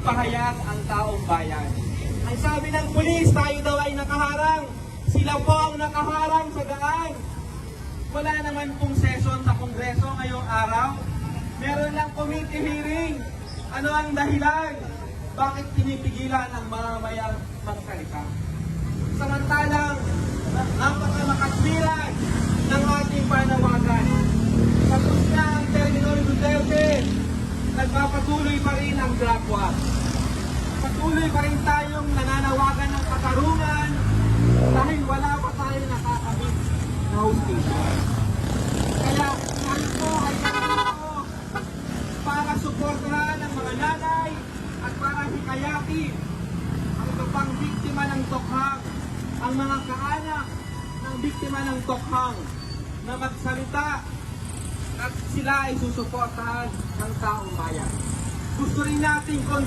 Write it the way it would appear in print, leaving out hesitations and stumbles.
magpahayag ang taong bayan. Ang sabi ng pulis, tayo daw ay nakaharang. Sila po ang nakaharang sa daan. Wala naman pong session sa Kongreso ngayong araw. Meron lang committee hearing. Ano ang dahilan? Bakit pinipigilan ang mamamayang magsalita? Samantalang, napakamakaswiran ng ating panawagan. Tapos na ang termino ni Duterte, nagpapatuloy pa rin ang drug war. Patuloy pa rin tayong nananawagan ng katarungan dahil wala pa tayong nakakamit na hustisya. Kaya kahit po ay narito para suportahan ang mga nanay at para hikayatin ang iba pang biktima ng tokhang, ang mga kaanak ng biktima ng tokhang na magsalita at sila ay susuportahan ng taong bayan. Gusto rin natin kung